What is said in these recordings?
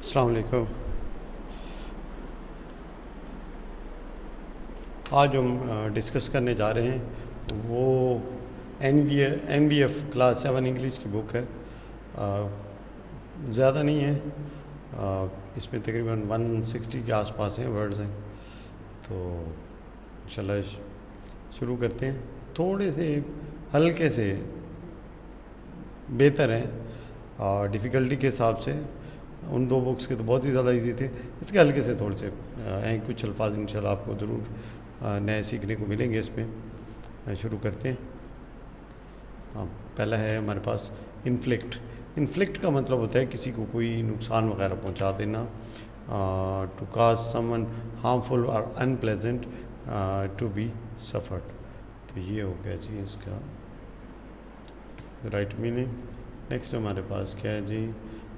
अस्सलाम वालेकुम। आज हम डिस्कस करने जा रहे हैं वो N V F class 7 English की बुक है। ज़्यादा नहीं है, इसमें तकरीबन 160 के आसपास हैं वर्ड्स हैं। तो इंशाल्लाह शुरू करते हैं। थोड़े से हल्के से बेहतर हैं डिफ़िकल्टी के हिसाब से। उन दो बुक्स के तो बहुत ही ज़्यादा इजी थे, इसके हल्के से थोड़े से हैं कुछ अल्फाज इंशाल्लाह आपको ज़रूर नए सीखने को मिलेंगे इसमें। शुरू करते हैं। हाँ, पहला है हमारे पास इन्फ्लिक्ट। इन्फ्लिक्ट का मतलब होता है किसी को कोई नुकसान वगैरह पहुंचा देना। टू काज समवन हार्मफुल और अनप्लेजेंट टू बी सफ़र्ड। तो ये हो गया जी इसका राइट मीनिंग। नेक्स्ट हमारे पास क्या है जी,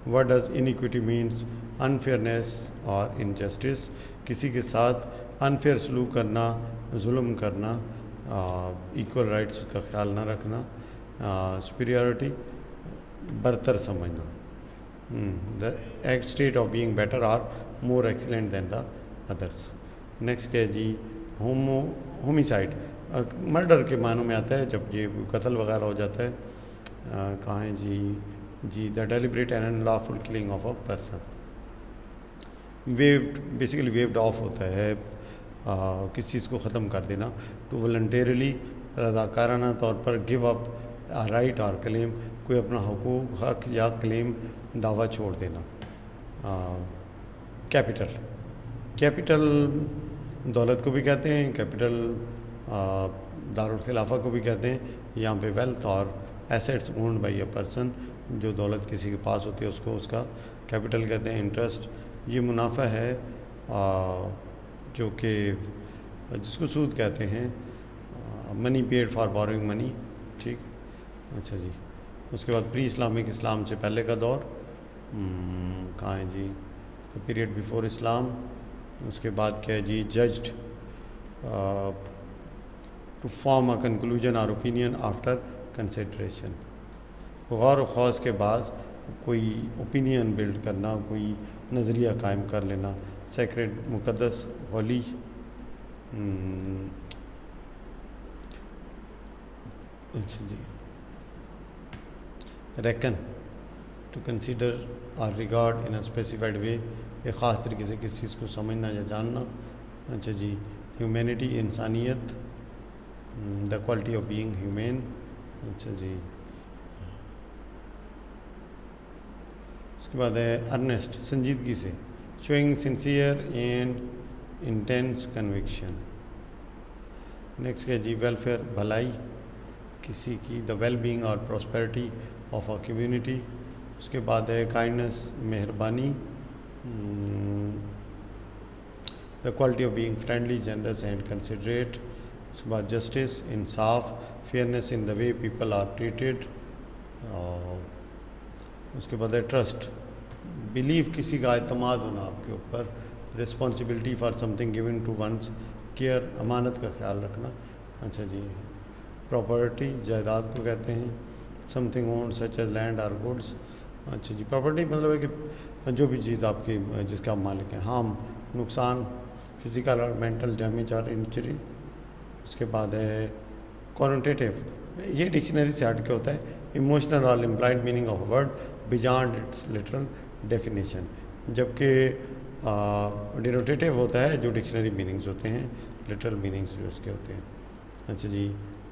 what does inequity means? Unfairness और इनजस्टिस, किसी के साथ अनफेयर सलूक करना, जुल्म करना, इक्वल राइट्स का ख्याल ना रखना, सुपीरियरिटी बरतर समझना, the act state of being better और more excellent than the others. Next क्या है जी, होमिसाइड मर्डर के मानों में आता है जब ये कत्ल वगैरह हो जाता है। कहाँ है जी the deliberate and unlawful killing of a person. Waived basically waived off होता है किस चीज़ को ख़त्म कर देना। टू वॉलंटेरली रज़ाकाराना तौर पर गिव अप राइट और क्लेम, कोई अपना हुकूक हक या क्लेम दावा छोड़ देना। कैपिटल दौलत को भी कहते हैं, कैपिटल दारुल खिलाफा को भी कहते हैं। यहाँ पे वेल्थ और assets owned by a person, जो दौलत किसी के पास होती है उसको उसका कैपिटल कहते हैं। इंटरेस्ट ये मुनाफा है जो कि जिसको सूद कहते हैं। Money paid for borrowing money, ठीक। अच्छा जी, उसके बाद प्री इस्लामिक, इस्लाम से पहले का दौर कहाँ है जी, तो पीरियड बिफोर इस्लाम। उसके बाद क्या है जी, judged to form a conclusion और ओपिनियन आफ्टर कंसिडरेशन, गौर व खौज के बाद कोई ओपिनियन बिल्ड करना, कोई नज़रिया कायम कर लेना। सेक्रेड मुक़द्दस, होली। अच्छा जी, रेकन टू कंसीडर और रिगार्ड इन अ स्पेसिफाइड वे, एक ख़ास तरीके से किसी चीज़ को समझना या जानना। अच्छा जी, ह्यूमैनिटी इंसानियत, the quality of being human. अच्छा जी, उसके बाद है अर्नेस्ट, संजीदगी से, showing sincere and intense conviction. Next है जी, वेलफेयर भलाई किसी की, द वेल बीइंग और प्रॉस्पेरिटी ऑफ अ कम्युनिटी। उसके बाद है काइंडनेस, मेहरबानी, the quality of being friendly, generous and considerate. उसके बाद जस्टिस, इंसाफ, fairness in the way people are treated. उसके बाद है ट्रस्ट, बिलीव किसी का एतमाद होना आपके ऊपर। Responsibility for something given to one's, care अमानत का ख्याल रखना। अच्छा जी, प्रॉपर्टी जायदाद को कहते हैं। Something own such as land और गुड्स। अच्छा जी, प्रॉपर्टी मतलब है कि जो भी चीज़ आपकी जिसका आप मालिक हैं। हार्म नुकसान, फिजिकल और मेंटल डैमेज और इंजरी। उसके बाद है कॉनोटेटिव, ये डिक्शनरी से हट के होता है। इमोशनल और implied meaning of word beyond it's literal definition, जबकि डिनोटेटिव होता है जो डिक्शनरी मीनिंग्स होते हैं, लिटरल मीनिंग्स जो उसके होते हैं। अच्छा जी,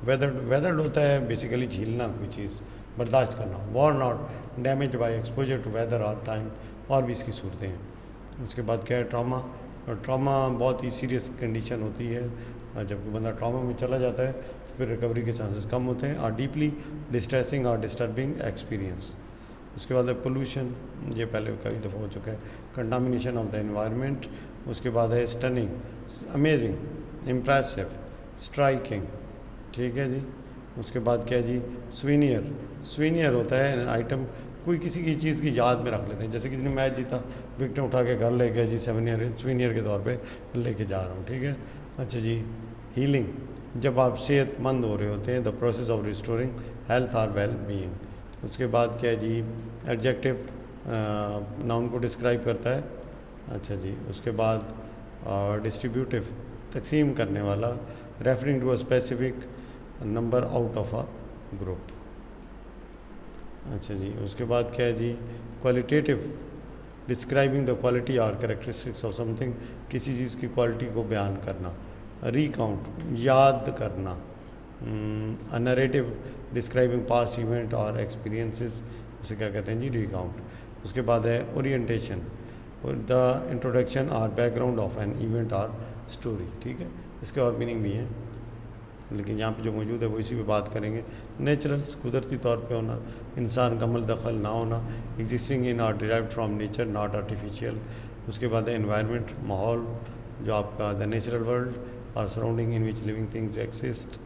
वेदर्ड होता है बेसिकली झीलना, कोई चीज़ बर्दाश्त करना। War not damaged by exposure to weather और टाइम, और भी इसकी सूरतें हैं। उसके बाद क्या है, ट्रॉमा। और ट्रॉमा बहुत ही सीरियस कंडीशन होती है, जब बंदा ट्रॉमा में चला जाता है तो फिर रिकवरी के चांसेस कम होते हैं। और डीपली डिस्ट्रेसिंग और डिस्टर्बिंग एक्सपीरियंस। उसके बाद है पोल्यूशन, ये पहले कई दफ़ा हो चुका है। Contamination of the environment. उसके बाद है स्टनिंग, अमेजिंग, इम्प्रेसिव, स्ट्राइकिंग, ठीक है जी। उसके बाद क्या है जी, स्वीनियर। स्वीनियर होता है आइटम, कोई किसी की चीज़ की याद में रख लेते हैं। जैसे किसी ने मैच जीता, विकेट उठा के घर ले गया जी, स्वीनियर के तौर पे लेके जा रहा हूँ, ठीक है। अच्छा जी, हीलिंग, जब आप सेहतमंद हो रहे होते हैं। The process of restoring health और वेल बीइंग। उसके बाद क्या है जी, एडजेक्टिव, नाउन को डिस्क्राइब करता है। अच्छा जी, उसके बाद डिस्ट्रीब्यूटिव, तकसीम करने वाला, referring to a specific number out of a group. अच्छा जी, उसके बाद क्या है जी, क्वालिटेटिव, डिस्क्राइबिंग द क्वालिटी और कैरेक्टरिस्टिक्स ऑफ समथिंग, किसी चीज़ की क्वालिटी को बयान करना। रिकाउंट, याद करना। अ नरेटिव, डिस्क्राइबिंग पास्ट इवेंट और एक्सपीरियंसेस, उसे क्या कहते हैं जी, रिकाउंट। उसके बाद है ओरिएंटेशन, द इंट्रोडक्शन और बैकग्राउंड ऑफ एन इवेंट और स्टोरी। ठीक है, इसके और मीनिंग भी हैं, लेकिन यहाँ पे जो मौजूद है वो इसी पे बात करेंगे। नेचुरल्स, कुदरती तौर पे होना, इंसान का अमल दखल ना होना, एग्जिस्टिंग इन और derived from nature not artificial. उसके बाद है एनवायरनमेंट, माहौल, जो आपका द नेचुरल वर्ल्ड और सराउंडिंग इन विच लिविंग थिंग्स एक्सिस्ट।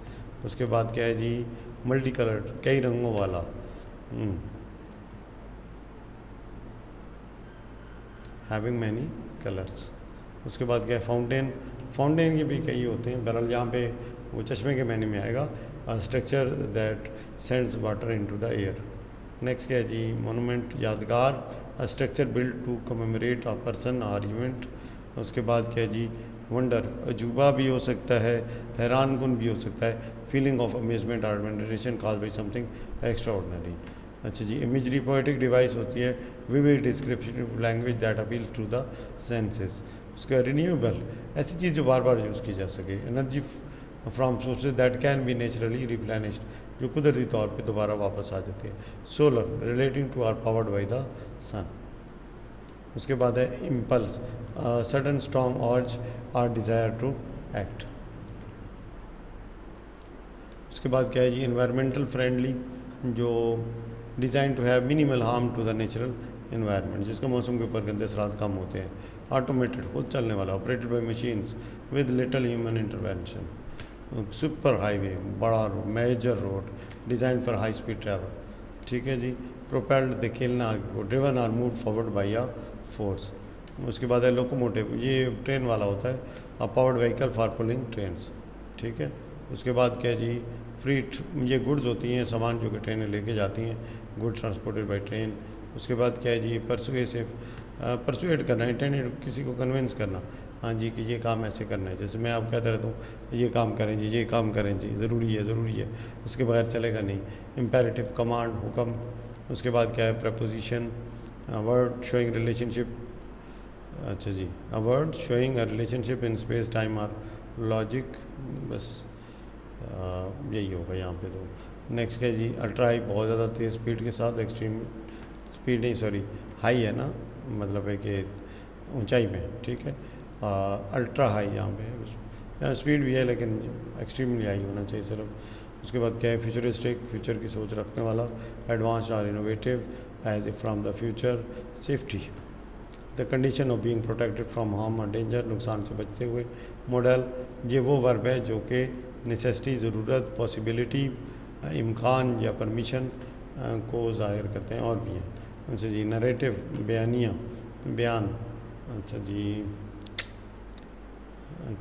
उसके बाद क्या है जी, मल्टी कलर्ड, कई रंगों वाला। Having many colours. उसके बाद क्या है, फाउंटेन, फाउंटेन के भी कई होते हैं, बहरहाल यहाँ पे वो चश्मे के मैंने में आएगा। Structure that sends water into the air. Next क्या है जी, मोनूमेंट, यादगार, a structure build to commemorate a person और इवेंट। उसके बाद क्या है जी, वंडर, अजूबा भी हो सकता है, हैरान कुन भी हो सकता है, फीलिंग ऑफ अमेजमेंट और admiration caused by something extraordinary. अच्छा जी, इमेजरी, पोएटिक डिवाइस होती है, vivid descriptive language that appeals to the senses. उसका रिन्यूएबल, ऐसी चीज़ जो बार बार यूज़ की जा सके। Energy from sources that can be naturally replenished, जो कुदरती तौर पे दोबारा वापस आ जाती है। Solar, relating to or powered by the sun. उसके बाद है impulse, sudden strong urge or desire to act. उसके बाद क्या है जी, इन्वायरमेंटल फ्रेंडली, जो design to have minimal harm to the natural environment, जिसका मौसम के ऊपर गंदे असरात कम होते हैं। ऑटोमेटेड, खुद चलने वाला, operated by machines with little human intervention. Super highway, बड़ा road, major road, design for high speed travel. ठीक है जी, प्रोपेल्ड, धकेलना आगे को, driven or move forward by a force. उसके बाद है लोकोमोटिव, ये ट्रेन वाला होता है, a powered vehicle for pulling trains. ठीक है, उसके बाद क्या है जी, फ्रीट, ये गुड्स होती हैं, सामान जो कि ट्रेनें लेके जाती हैं, गुड्स ट्रांसपोर्टेड बाई ट्रेन। उसके बाद क्या है जी, परसुएसिव, परसुएट करना, इंटेंडेड, किसी को कन्विंस करना, हाँ जी कि ये काम ऐसे करना है। जैसे मैं आप कहता रहता हूँ ये काम करें जी, ये काम करें जी, ज़रूरी है, ज़रूरी है, इसके बगैर चलेगा नहीं। इम्पेरेटिव, कमांड, हुक्म। उसके बाद क्या है, प्रपोजिशन, वर्ड शोइंग रिलेशनशिप। अच्छा जी, a word showing a relationship in space time और लॉजिक। बस यही होगा यहाँ पे। तो नेक्स्ट क्या है जी, अल्ट्रा हाई, बहुत ज़्यादा तेज़ स्पीड के साथ, एक्सट्रीम स्पीड नहीं, सॉरी हाई है ना, मतलब है कि ऊंचाई में। ठीक है, अल्ट्रा हाई यहाँ पे स्पीड भी है, लेकिन एक्सट्रीमली हाई होना चाहिए सिर्फ। उसके बाद क्या है, फ्यूचरिस्टिक, फ्यूचर की सोच रखने वाला, एडवांस और innovative, as a from the future. Safety, the condition of being protected from harm और डेंजर, नुकसान से बचते हुए। मॉडल, ये वो वर्ब है जो कि नेसेसिटी, ज़रूरत, पॉसिबिलिटी, इम्कान या परमिशन को ज़ाहिर करते हैं, और भी हैं। अच्छा जी, नरेटिव, बयानिया, बयान। अच्छा जी,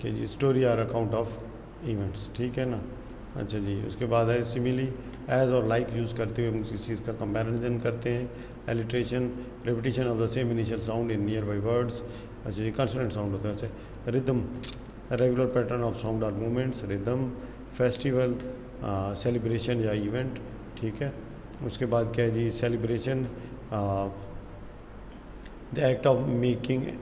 कि जी, स्टोरी और अकाउंट ऑफ इवेंट्स। ठीक है ना। अच्छा जी, उसके बाद है सिमिली, एज और लाइक यूज़ करते हुए हम किसी चीज़ का कंपैरिजन करते हैं। Alliteration, repetition of the same initial sound in near by words. अच्छा जी, कॉन्सोनेंट साउंड होता है। अच्छा, rhythm, regular pattern of sound और मूवमेंट्स। रिदम, फेस्टिवल, सेलिब्रेशन या इवेंट। ठीक है, उसके बाद क्या है जी, celebration, the act of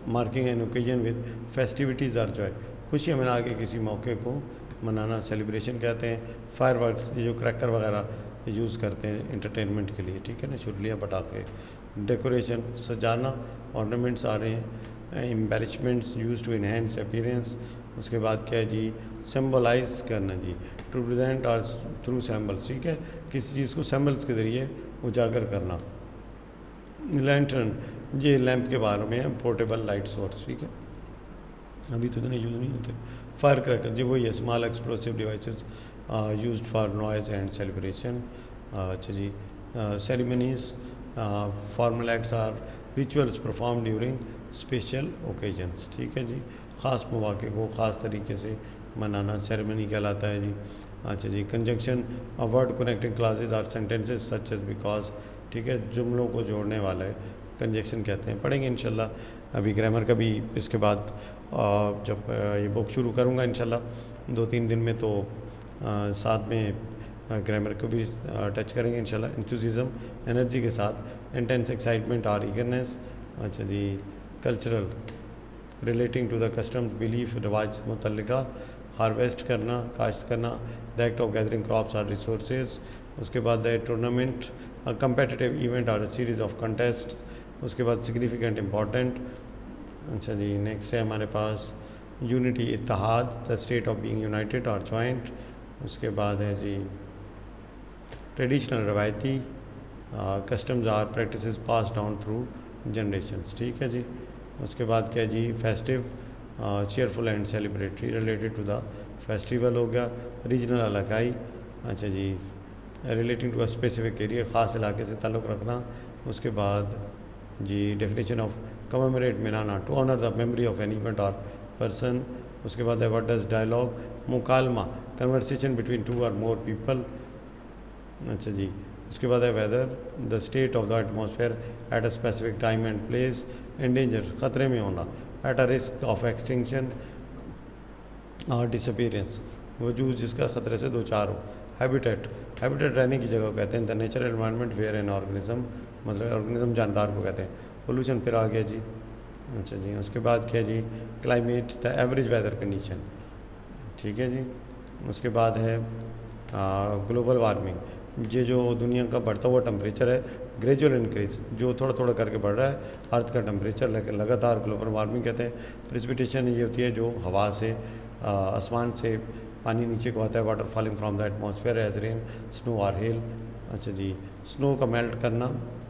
marking an occasion with festivities or joy, खुशियाँ मना के किसी मौके को मनाना सेलिब्रेशन कहते हैं। फायरवर्क्स, ये जो क्रैकर वगैरह यूज़ करते हैं इंटरटेनमेंट के लिए। ठीक है ना, छुरलियाँ, पटाखे। डेकोरेशन, सजाना, ऑर्नामेंट्स आ रहे हैं। Embellishments use to enhance appearance. उसके बाद क्या है जी, सिम्बलाइज करना जी, टू प्रेजेंट और थ्रू सैम्बल्स। ठीक है, किसी चीज़ को सैम्बल्स के ज़रिए उजागर करना। लैंटर्न, ये लैंप के बारे में है, पोर्टेबल लाइट सोर्स। ठीक है, अभी तो इतने यूज़ नहीं होते। फायर क्रैकर, जी वही है, small explosive devices used for noise and celebration. अच्छा जी, ceremonies, formal acts or rituals performed during special occasions. ठीक है जी, ख़ास मौके को ख़ास तरीके से मनाना सेरेमनी कहलाता है जी। अच्छा जी, conjunction, a word connecting clauses or sentences such as because. ठीक है, जुमलों को जोड़ने वाला है, कंजक्शन कहते हैं, पढ़ेंगे इंशाल्लाह। अभी ग्रामर का भी इसके बाद जब ये बुक शुरू करूँगा इंशाल्लाह 2-3 दिन में, तो साथ में ग्रामर को भी टच करेंगे इंशाल्लाह। इंथुसिज्म एनर्जी के साथ, इंटेंस एक्साइटमेंट और ईगरनेस। अच्छा जी, cultural relating to the custom belief रिवाज मुतल्लिका, हार्वेस्ट करना, काश्त करना, the act of gathering crops और रिसोर्सेज। उसके बाद द टूर्नामेंट, कंपेटिटिव इवेंट और सीरीज ऑफ कंटेस्ट। उसके बाद सिग्निफिकेंट इम्पॉर्टेंट। अच्छा जी, नेक्स्ट है हमारे पास यूनिटी, इत्तेहाद, the state of being united और जॉइंट। उसके बाद है जी ट्रेडिशनल, रवायती, customs or practices pass down through generations. ठीक है जी। उसके बाद क्या है जी, festive, cheerful and celebratory, related to the festival हो गया। रीजनल, इलाकाई, अच्छा जी, relating to a specific area, ख़ास इलाके से ताल्लुक़ रखना। उसके बाद जी डेफिनेशन ऑफ कमेमोरेट, मिलाना, to honour the memory of an event और पर्सन। उसके बाद है व्हाट डज डायलॉग, मुकालमा, कन्वर्सेशन बिटवीन 2 और मोर पीपल। अच्छा जी, उसके बाद है weather, the state of the atmosphere at a specific time and place. Endanger, ख़तरे में होना, at a risk of extinction और डिसअपीयरेंस, वजूद जिसका ख़तरे से दो चार हो। हैबिटेट, हैबिटेट रहने की जगह को कहते हैं। The natural environment where an organism, मतलब ऑर्गेनिज्म जानदार को कहते हैं। पोल्यूशन फिर आ गया जी। अच्छा जी, उसके बाद क्या जी, climate, the average weather condition. ठीक है जी। उसके बाद है ग्लोबल वार्मिंग, ये जो दुनिया का बढ़ता हुआ टेम्परेचर है, ग्रेजुअल इंक्रीज, जो थोड़ा थोड़ा करके बढ़ रहा है अर्थ का टेम्परेचर लगातार, ग्लोबल वार्मिंग कहते हैं। प्रेसिपिटेशन ये होती है जो हवा से, आसमान से पानी नीचे को आता है, water falling from the atmosphere as rain, snow और हेल। अच्छा जी, स्नो का मेल्ट करना,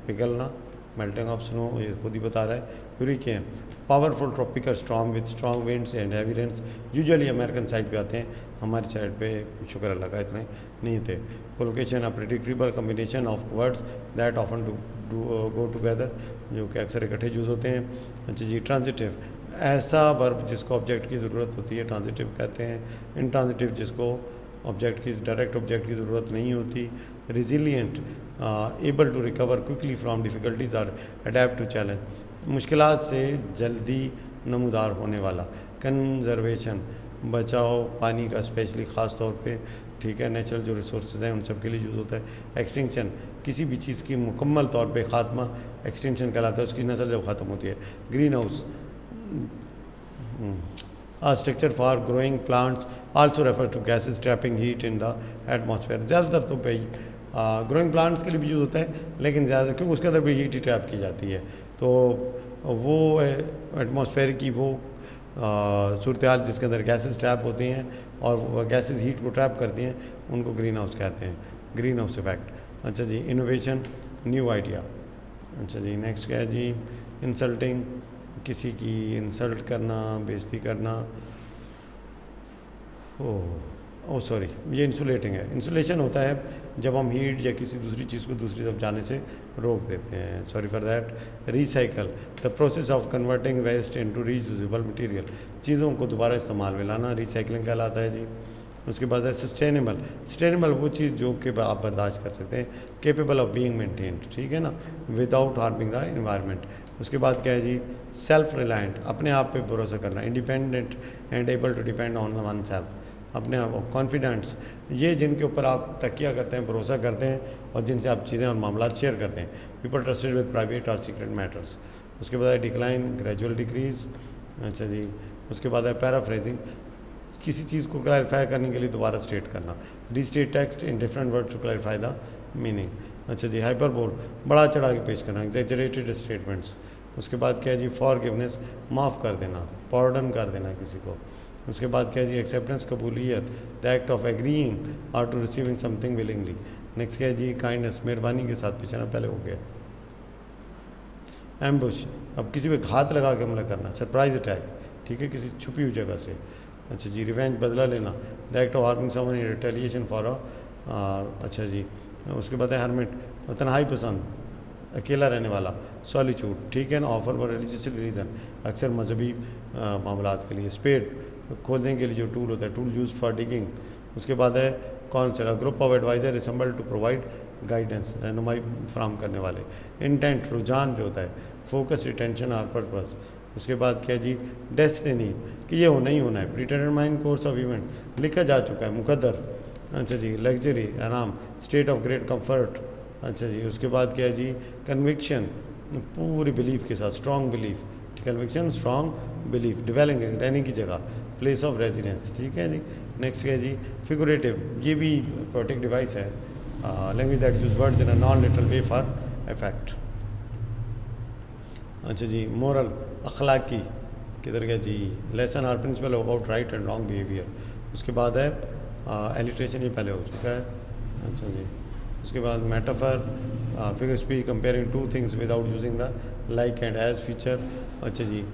पिघलना, मेल्टिंग ऑफ स्नो, ये खुद ही बता रहा है। Hurricane, powerful tropical storm with strong winds and heavy rains, usually American side पे आते हैं, हमारी साइड पे शुक्र अल्लाह का इतने नहीं थे। Collocation, a predictable combination of words that often go together, जो कि अक्सर इकट्ठे यूज़ होते हैं। अच्छा जी, ट्रांजिटिव, ऐसा वर्ब जिसको ऑब्जेक्ट की ज़रूरत होती है, ट्रांजिटिव कहते हैं। इंट्रांजिटिव, जिसको ऑब्जेक्ट की, डायरेक्ट ऑब्जेक्ट की ज़रूरत नहीं होती। Resilient, able to recover quickly from difficulties और अडेप्ट टू चैलेंज, मुश्किलात से जल्दी नमूदार होने वाला। कंजर्वेशन, बचाओ पानी का, स्पेशली ख़ास तौर पे, ठीक है, नेचुरल जो रिसोर्सेज हैं उन सब के लिए यूज़ होता है। एक्सटिंक्शन, किसी भी चीज़ की मुकम्मल तौर पे ख़ात्मा एक्सटेंशन कहलाता है, उसकी नस्ल जब ख़त्म होती है। Green house, a structure for growing plants, also refer to gases trapping heat in the atmosphere। ज़्यादातर तो भाई ग्रोइंग प्लांट्स के लिए भी यूज़ होता है, लेकिन ज़्यादा क्योंकि उसके अंदर भी हीट ही ट्रैप की जाती है, तो वो एटमॉस्फेयर की वो सूरत हाल जिसके अंदर गैसेस ट्रैप होती हैं और वह गैसेस हीट को ट्रैप करती हैं, उनको ग्रीन हाउस कहते हैं, ग्रीन हाउस इफेक्ट। अच्छा जी, इनोवेशन, न्यू आइडिया। अच्छा जी, नेक्स्ट क्या है जी, इंसल्टिंग, किसी की इंसल्ट करना, बेइज्जती करना। ओह सॉरी, ये इंसुलेटिंग है। इंसुलेशन होता है जब हम हीट या किसी दूसरी चीज़ को दूसरी तरफ जाने से रोक देते हैं, sorry for that. Recycle, the process of converting waste into reusable material, चीज़ों को दोबारा इस्तेमाल में लाना रिसाइकलिंग कहलाता है जी। उसके बाद है सस्टेनेबल, सस्टेनेबल वो चीज़ जो कि आप बर्दाश्त कर सकते हैं। केपेबल ऑफ बीइंग मेंटेन्ड, ठीक है ना, विदाउट हार्मिंग द एनवायरनमेंट। उसके बाद क्या है जी, सेल्फ रिलायंट, अपने आप पे भरोसा करना। Independent and able to depend on oneself, अपने आप। कॉन्फिडेंट्स, ये जिनके ऊपर आप तकिया करते हैं, भरोसा करते हैं और जिनसे आप चीज़ें और मामला शेयर करते हैं। पीपल ट्रस्टेड विद प्राइवेट और सीक्रेट मैटर्स। उसके बाद है डिक्लाइन, ग्रेजुअल डिक्रीज। अच्छा जी, उसके बाद है पैराफ्रेजिंग, किसी चीज़ को क्लैरिफाई करने के लिए दोबारा स्टेट करना। Restate text in different word to clarify the meaning. अच्छा जी, हाइपरबोल, बड़ा चढ़ा के पेश करना, एग्जैजरेटेड स्टेटमेंट्स। उसके बाद क्या है जी, फॉरगिवनेस, माफ़ कर देना, पार्डन कर देना किसी को। उसके बाद क्या है जी, एक्सेप्टेंस, कबूलियत, द एक्ट ऑफ एग्रीइंग और to receiving something willingly. Next क्या है जी, काइंडनेस, मेहरबानी के साथ पीछे ना, पहले हो गया। एम्बुश, अब किसी पे घात लगा के हमला करना, सरप्राइज अटैक, ठीक है, किसी छुपी हुई जगह से। अच्छा जी, रिवेंज, बदला लेना, the act of harming someone in retaliation for अच्छा जी, उसके बाद है हरमिट, तन्हाई पसंद, अकेला रहने वाला। सॉलिट्यूड, ठीक है ना, ऑफर फॉर रिलीजियस रीज़न, अक्सर मजहबी मामलात के लिए। स्पेड, खोदने के लिए जो टूल होता है, टूल यूज फॉर डिगिंग। उसके बाद है counsellor, group of advisor resemble to provide guidance, रहनुमाई फ्राहम करने वाले। इंटेंट, रुझान जो होता है, फोकस, रिटेंशन और पर्पस। उसके बाद क्या जी, डेस्टिनी कि ये होना ही होना है, प्रीडिटरमाइंड कोर्स ऑफ इवेंट लिखा जा चुका है, मुकद्दर। अच्छा जी, लग्जरी आराम, स्टेट ऑफ ग्रेट कंफर्ट। अच्छा जी, उसके बाद क्या है जी, कन्विक्शन पूरी बिलीफ के साथ, strong belief, conviction strong belief, dwelling रहने की जगह, प्लेस ऑफ रेजिडेंस। ठीक है जी। नेक्स्ट क्या है जी, फिगरेटिव, ये भी पोएटिक डिवाइस है, language that use words in a non literal way for effect. अच्छा जी, मोरल अखलाकी, किधर गया जी, लेसन और principle about right and wrong behaviour. उसके बाद है एलिट्रेशन, ये पहले हो चुका है। अच्छा जी, उसके बाद metaphor, figure speech comparing two things without using the like and as feature. अच्छा जी,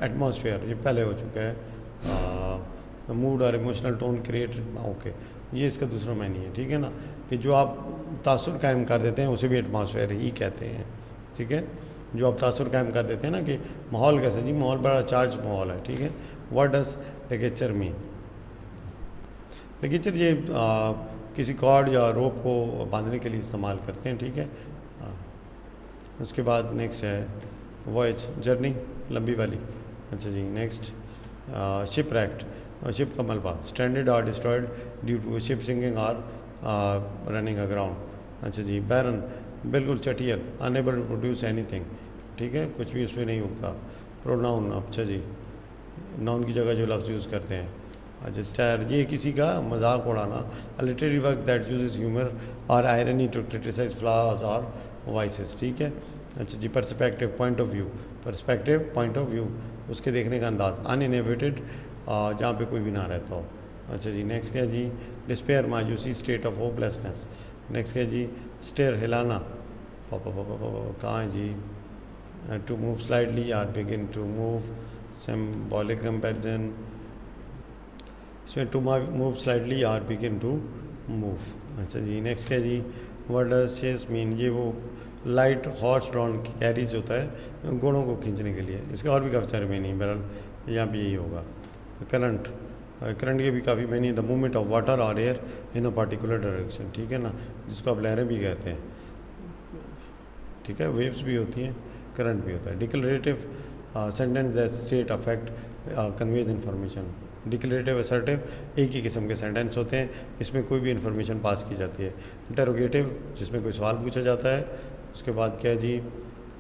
एटमॉस्फेयर, ये पहले हो चुका है। मूड और इमोशनल टोन क्रिएट, ओके, ये इसका दूसरा मायने है। ठीक है ना, कि जो आप तासुर कायम कर देते हैं उसे भी एटमॉस्फेयर ही कहते हैं। ठीक है, जो आप तासुर कायम कर देते हैं ना कि माहौल कैसा जी, माहौल बड़ा चार्ज माहौल है। ठीक है, what does ligature mean? Ligature ये किसी कॉर्ड या रोप को बांधने के लिए इस्तेमाल करते हैं। ठीक है, उसके बाद नेक्स्ट है वॉयज, जर्नी लंबी वाली। अच्छा जी, नेक्स्ट शिप रैक्ट, शिप का मलबा, स्ट्रैंडेड और destroyed due to ship sinking और रनिंग अग्राउंड। अच्छा जी, बैरन बिल्कुल चटियल, अनएबल टू प्रोड्यूस एनीथिंग। ठीक है, कुछ भी उस पर नहीं उगता। प्रोनाउन, अच्छा जी, नाउन की जगह जो लफ्ज़ यूज़ करते हैं। अच्छा, स्टायर, ये किसी का मजाक उड़ाना, a literary work that uses humour और आयरनी टू क्रिटिसाइज फ्लॉज और वाइसेस। ठीक है। अच्छा जी, perspective, point of view, perspective point of view, उसके देखने का अंदाज, अनइनहिबिटेड, जहाँ पे कोई भी ना रहता हो। अच्छा जी, नेक्स्ट क्या जी, डिस्पेयर, मायूसी, स्टेट ऑफ होपलेसनेस। नेक्स्ट क्या जी, स्टेयर, हिलाना, कहाँ है जी, टू मूव स्लाइडली और begin to move, symbolic comparison, इसमें टू मूव स्लाइडली और बिगिन टू मूव। अच्छा जी, नेक्स्ट क्या जी, व्हाट डज चेस मीन? ये वो लाइट हॉर्स ड्रॉन कैरीज होता है घोड़ों को खींचने के लिए। इसका और भी काफ़ी सारे मीनिंग, बहरहाल यहाँ भी यही होगा। करंट, करंट के भी काफ़ी meaning, the movement of water और air in a particular direction. ठीक है ना, जिसको आप लहरें भी कहते हैं। ठीक है, वेव्स भी होती हैं, करंट भी होता है। Declarative sentence that state a fact conveys information. Declarative assertive एक ही किस्म के सेंटेंस होते हैं, इसमें कोई भी इन्फॉर्मेशन पास की जाती है। इंटरोगेटिव, जिसमें कोई सवाल पूछा जाता है। उसके बाद क्या है जी,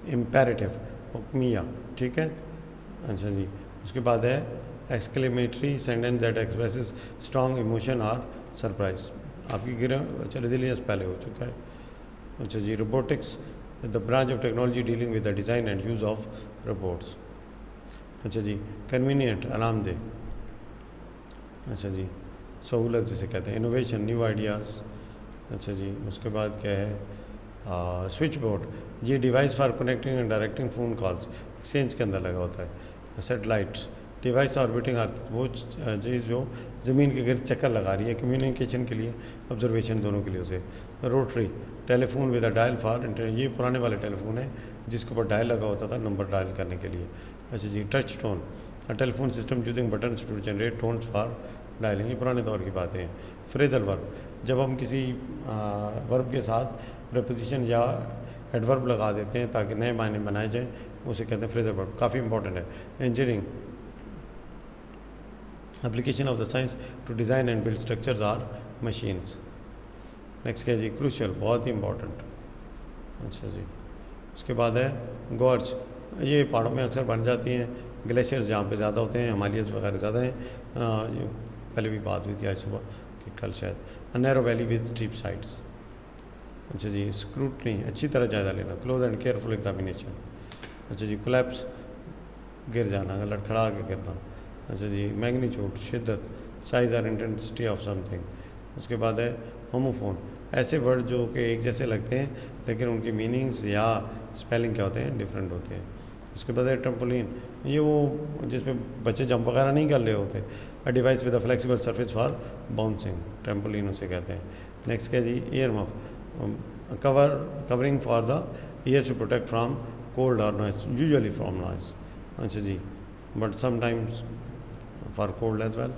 इम्पेरेटिव, हुक्मिया। ठीक है। अच्छा जी, उसके बाद है exclamatory sentence that expresses strong emotion और सरप्राइज। आपकी गिरह चले दिलियंस पहले हो चुका है। अच्छा जी, robotics, the branch of technology dealing with the design and use of robots. अच्छा जी, कन्वीनियंट, आरामदेह। अच्छा जी, सहूलत जिसे कहते हैं। Innovation, new ideas. अच्छा जी, उसके बाद क्या है, स्विच बोर्ड, ये device for connecting and directing phone calls, exchange के अंदर लगा होता है। सेटेलाइट्स, डिवाइस ऑर्बिटिंग अर्थ, वो चीज़ जो ज़मीन के गिर्द चक्कर लगा रही है, कम्युनिकेशन के लिए, ऑब्जर्वेशन दोनों के लिए उसे। Rotary, telephone with a dial for internet, ये पुराने वाले टेलीफोन है जिसके ऊपर डायल लगा होता था नंबर डायल करने के लिए। अच्छा जी, touch tone, a telephone system using buttons to generate tones for dialling, ये पुराने दौर की बातें हैं। फ्रेजल वर्ब, जब हम किसी वर्ब के साथ प्रपोजिशन या एडवर्ब लगा देते हैं ताकि नए मायने बनाए जाएँ, उसे कहते हैं फ्रेजल वर्ब, काफ़ी इंपॉर्टेंट है। Engineering, application of the science to design and build structures or machines. Next क्या जी, क्रूशियल, बहुत ही इंपॉर्टेंट। अच्छा जी, उसके बाद है गॉर्ज, ये पहाड़ों में अक्सर बन जाती हैं, ग्लेशियर्स जहाँ पे ज़्यादा होते हैं, हिमालयस वगैरह ज़्यादा हैं। ये पहले भी बात हुई थी आज सुबह कि कल शायद। Narrow valley with steep sides. अच्छा जी, स्क्रूटनी, अच्छी तरह जायजा लेना, क्लोज एंड केयरफुल एग्जामिनेशन। अच्छा जी, कोलैप्स, गिर जाना, लड़खड़ा के गिरना। अच्छा जी, मैग्नीट्यूड, शिद्दत, साइज और इंटेंसिटी ऑफ समथिंग। उसके बाद है होमोफोन, ऐसे वर्ड जो कि एक जैसे लगते हैं लेकिन उनकी मीनिंग्स या स्पेलिंग क्या होते हैं, डिफरेंट होते हैं। उसके बाद है ट्रम्पोलिन, ये वो जिसमें बच्चे जंप वगैरह नहीं कर रहे होते। A device with a flexible surface for bouncing, trampoline उसे कहते हैं। नेक्स्ट क्या जी, earmuff, covering for the ear to protect from cold और नॉइस, यूजुअली फ्राम नॉइस। अच्छा जी, but sometimes for cold as well.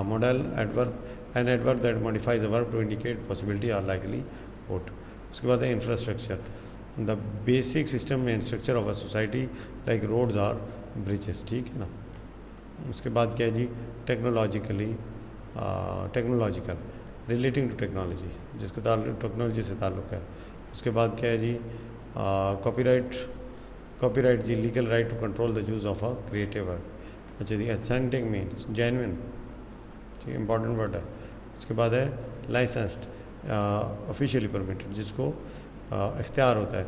Modal adverb, an adverb that modifies a verb to indicate possibility or likelihood. उसके बाद है infrastructure, the basic system and structure of a society like roads or bridges, ठीक है ना। उसके बाद क्या है जी, टेक्नोलॉजिकल, रिलेटिंग टू टेक्नोलॉजी, जिसका ताल्लुक टेक्नोलॉजी से ताल्लुक़ है। उसके बाद क्या है जी, कॉपीराइट जी, legal right to control the use of a creative work. अच्छा जी, अथेंटिक मीन्स जेन्युइन, ठीक है, इंपॉर्टेंट वर्ड है। उसके बाद है लाइसेंस्ड, ऑफिशियली परमिटेड, जिसको इख्तियार होता है।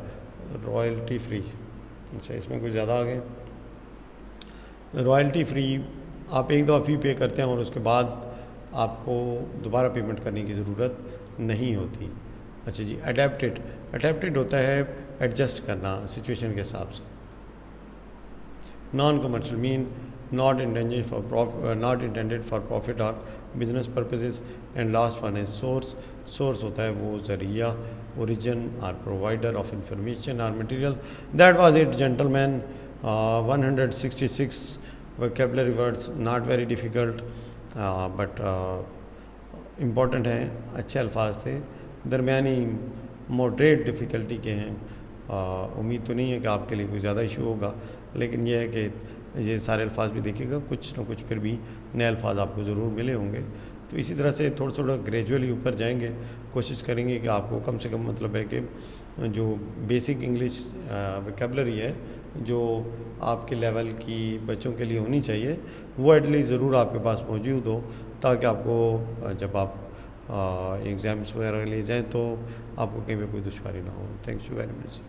रॉयल्टी फ्री, अच्छा इसमें कुछ ज़्यादा आ गए। रॉयल्टी फ्री, आप एक दफ़ा फ़ी पे करते हैं और उसके बाद आपको दोबारा पेमेंट करने की ज़रूरत नहीं होती। अच्छा जी, अडेप्टेड होता है एडजस्ट करना सिचुएशन के हिसाब से। Non commercial mean not intended for profit और business purposes. And last one है सोर्स होता है वो ज़रिया, ओरिजिन और प्रोवाइडर ऑफ इंफॉर्मेशन और material. That was it gentleman, 166 vocabulary words, not very difficult but important हैं, अच्छे अल्फाज थे, दरमियानी मॉडरेट डिफ़िकल्टी के हैं। उम्मीद तो नहीं है कि आपके लिए कोई ज़्यादा इशू होगा, लेकिन यह है कि ये सारे अल्फाज भी देखिएगा, कुछ ना कुछ फिर भी नए अल्फाज आपको ज़रूर मिले होंगे। तो इसी तरह से थोड़ा थोड़ा ग्रेजुअली ऊपर जाएंगे, कोशिश करेंगे कि आपको कम से कम मतलब है कि जो बेसिक इंग्लिश वोकैबुलरी है जो आपके लेवल की बच्चों के लिए होनी चाहिए, वो एटलीस्ट ज़रूर आपके पास मौजूद हो, ताकि आपको जब आप एग्ज़ाम्स वगैरह ले जाएं तो आपको कहीं पे कोई दुश्वारी ना हो। Thank you very much.